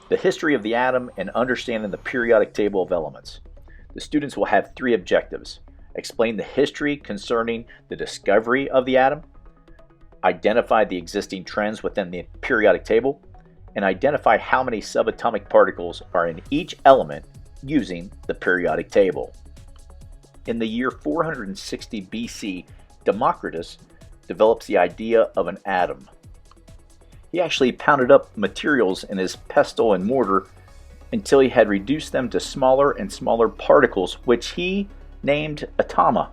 the history of the atom, and understanding the periodic table of elements. The students will have 3 objectives: explain the history concerning the discovery of the atom, identify the existing trends within the periodic table, and identify how many subatomic particles are in each element using the periodic table. In the year 460 BC, Democritus develops the idea of an atom. He actually pounded up materials in his pestle and mortar until he had reduced them to smaller and smaller particles, which he named atoma.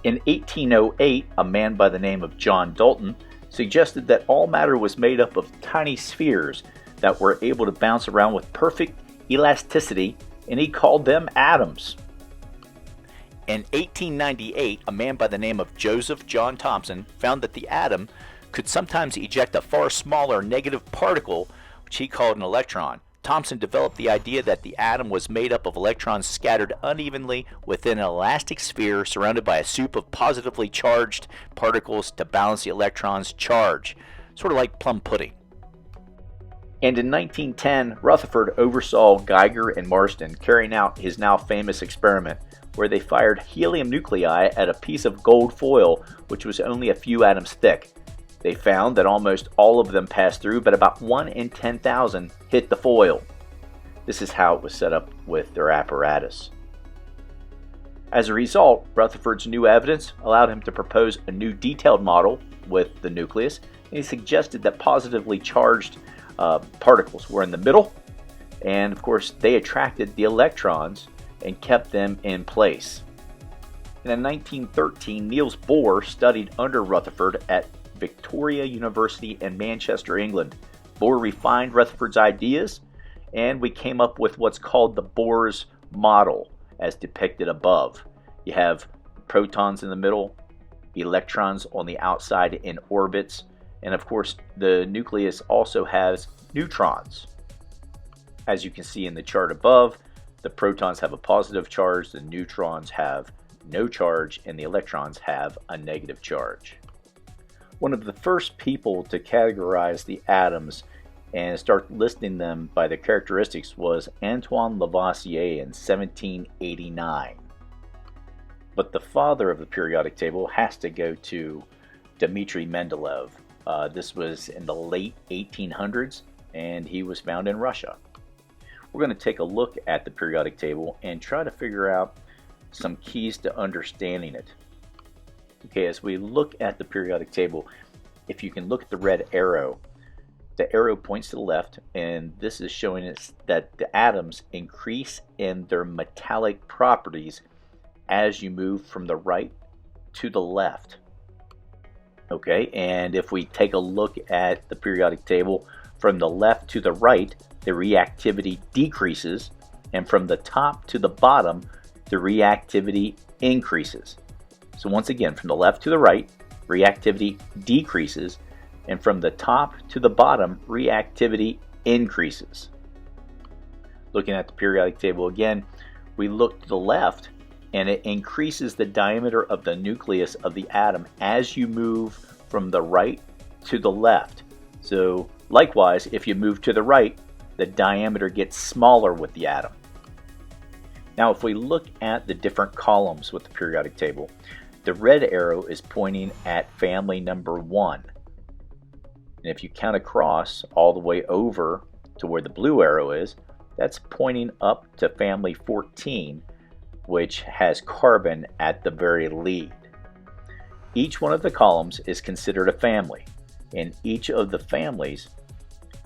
In 1808, a man by the name of John Dalton suggested that all matter was made up of tiny spheres that were able to bounce around with perfect elasticity, and he called them atoms. In 1898, a man by the name of Joseph John Thomson found that the atom could sometimes eject a far smaller negative particle, which he called an electron. Thomson developed the idea that the atom was made up of electrons scattered unevenly within an elastic sphere surrounded by a soup of positively charged particles to balance the electron's charge, sort of like plum pudding. And in 1910, Rutherford oversaw Geiger and Marsden carrying out his now famous experiment, where they fired helium nuclei at a piece of gold foil which was only a few atoms thick. They found that almost all of them passed through, but about 1 in 10,000 hit the foil. This is how it was set up with their apparatus. As a result, Rutherford's new evidence allowed him to propose a new detailed model with the nucleus, and he suggested that positively charged particles were in the middle, and of course they attracted the electrons and kept them in place. And in 1913, Niels Bohr studied under Rutherford at Victoria University in Manchester, England. Bohr refined Rutherford's ideas, and we came up with what's called the Bohr's model, as depicted above. You have protons in the middle, electrons on the outside in orbits, and of course the nucleus also has neutrons. As you can see in the chart above, the protons have a positive charge, the neutrons have no charge, and the electrons have a negative charge. One of the first people to categorize the atoms and start listing them by their characteristics was Antoine Lavoisier in 1789. But the father of the periodic table has to go to Dmitri Mendeleev. This was in the late 1800s, and he was found in Russia. We're going to take a look at the periodic table and try to figure out some keys to understanding it. Okay, as we look at the periodic table, if you can look at the red arrow, the arrow points to the left, and this is showing us that the atoms increase in their metallic properties as you move from the right to the left. Okay, and if we take a look at the periodic table from the left to the right, the reactivity decreases, and from the top to the bottom, the reactivity increases. So once again, from the left to the right, reactivity decreases, and from the top to the bottom, reactivity increases. Looking at the periodic table again, we look to the left, and it increases the diameter of the nucleus of the atom as you move from the right to the left. So likewise, if you move to the right, the diameter gets smaller with the atom. Now if we look at the different columns with the periodic table, the red arrow is pointing at family number 1. And if you count across all the way over to where the blue arrow is, that's pointing up to family 14, which has carbon at the very lead. Each one of the columns is considered a family. In each of the families,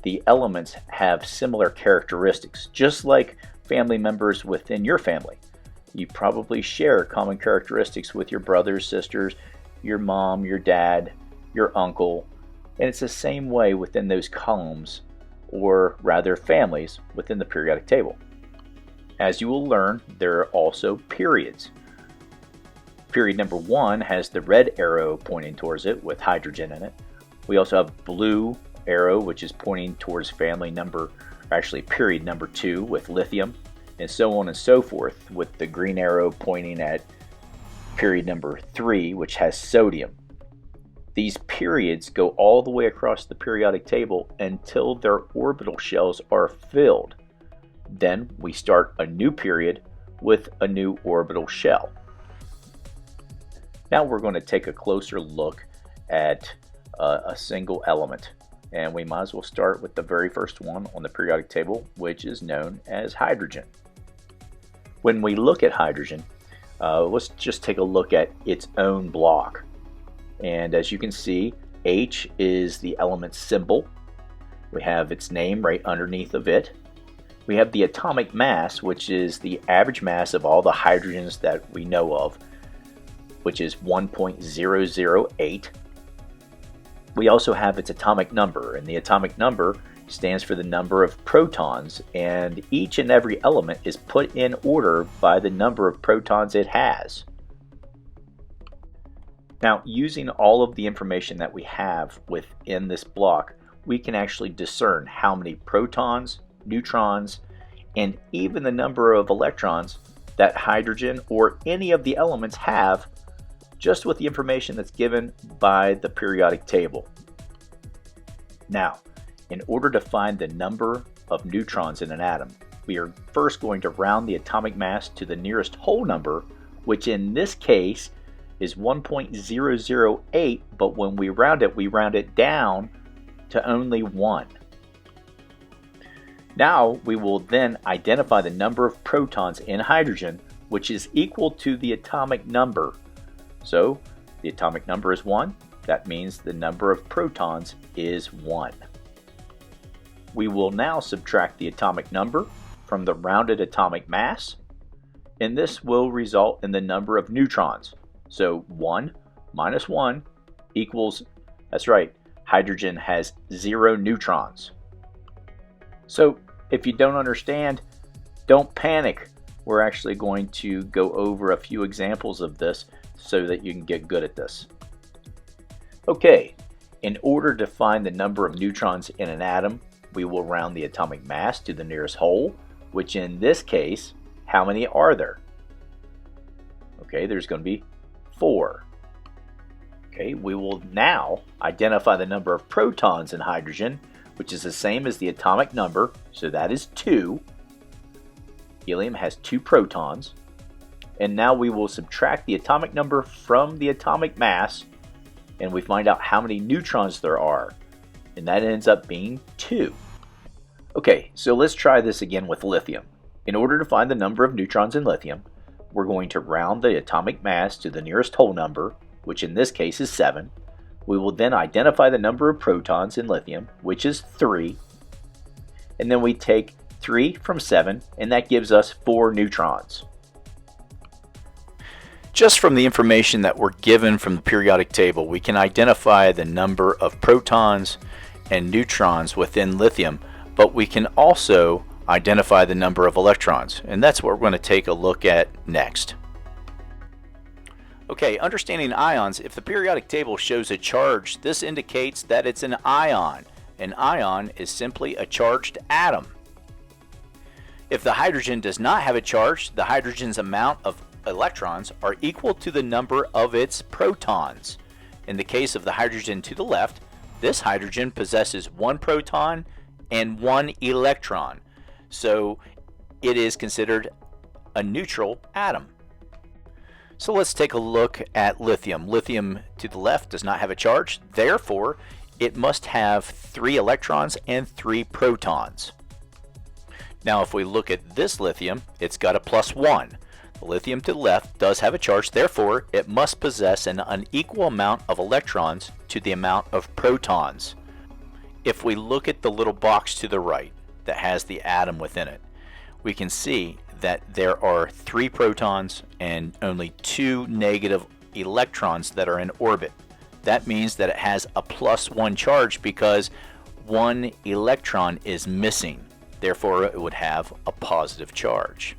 the elements have similar characteristics, just like family members within your family. You probably share common characteristics with your brothers, sisters, your mom, your dad, your uncle, and it's the same way within those columns, or rather families, within the periodic table. As you will learn, there are also periods. Period number 1 has the red arrow pointing towards it with hydrogen in it. We also have blue arrow, which is pointing towards family number, actually period number 2 with lithium, and so on and so forth, with the green arrow pointing at period number 3, which has sodium. These periods go all the way across the periodic table until their orbital shells are filled. Then we start a new period with a new orbital shell. Now we're going to take a closer look at a single element, and we might as well start with the very first one on the periodic table, which is known as hydrogen. When we look at hydrogen, let's just take a look at its own block. And as you can see, H is the element symbol. We have its name right underneath of it. We have the atomic mass, which is the average mass of all the hydrogens that we know of, which is 1.008. We also have its atomic number, and the atomic number stands for the number of protons, and each and every element is put in order by the number of protons it has. Now, using all of the information that we have within this block, we can actually discern how many protons, neutrons, and even the number of electrons that hydrogen or any of the elements have just with the information that's given by the periodic table. Now, in order to find the number of neutrons in an atom, we are first going to round the atomic mass to the nearest whole number, which in this case is 1.008, but when we round it down to only 1. Now we will then identify the number of protons in hydrogen, which is equal to the atomic number. So the atomic number is 1. That means the number of protons is 1. We will now subtract the atomic number from the rounded atomic mass, and this will result in the number of neutrons. So 1 minus 1 equals, that's right, hydrogen has 0 neutrons. So if you don't understand, don't panic. We're actually going to go over a few examples of this so that you can get good at this. Okay, in order to find the number of neutrons in an atom, we will round the atomic mass to the nearest whole, which in this case, how many are there? Okay, there's going to be 4. Okay, we will now identify the number of protons in hydrogen, which is the same as the atomic number, so that is 2. Helium has 2 protons. And now we will subtract the atomic number from the atomic mass, and we find out how many neutrons there are, and that ends up being 2. Okay, so let's try this again with lithium. In order to find the number of neutrons in lithium, we're going to round the atomic mass to the nearest whole number, which in this case is 7. We will then identify the number of protons in lithium, which is 3. And then we take 3 from 7, and that gives us 4 neutrons. Just from the information that we're given from the periodic table, we can identify the number of protons and neutrons within lithium, but we can also identify the number of electrons, and that's what we're going to take a look at next. Okay, understanding ions, if the periodic table shows a charge, this indicates that it's an ion. An ion is simply a charged atom. If the hydrogen does not have a charge, the hydrogen's amount of electrons are equal to the number of its protons. In the case of the hydrogen to the left, this hydrogen possesses 1 proton and 1 electron, so it is considered a neutral atom. So let's take a look at lithium. Lithium to the left does not have a charge, therefore it must have 3 electrons and 3 protons. Now if we look at this lithium, it's got a +1. The lithium to the left does have a charge, therefore it must possess an unequal amount of electrons to the amount of protons. If we look at the little box to the right that has the atom within it, we can see that there are 3 protons and only 2 negative electrons that are in orbit. That means that it has a +1 charge because 1 electron is missing. Therefore, it would have a positive charge.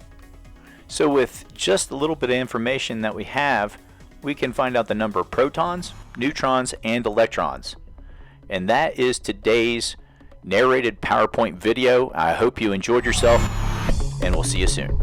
So with just a little bit of information that we have, we can find out the number of protons, neutrons, and electrons. And that is today's narrated PowerPoint video. I hope you enjoyed yourself, and we'll see you soon.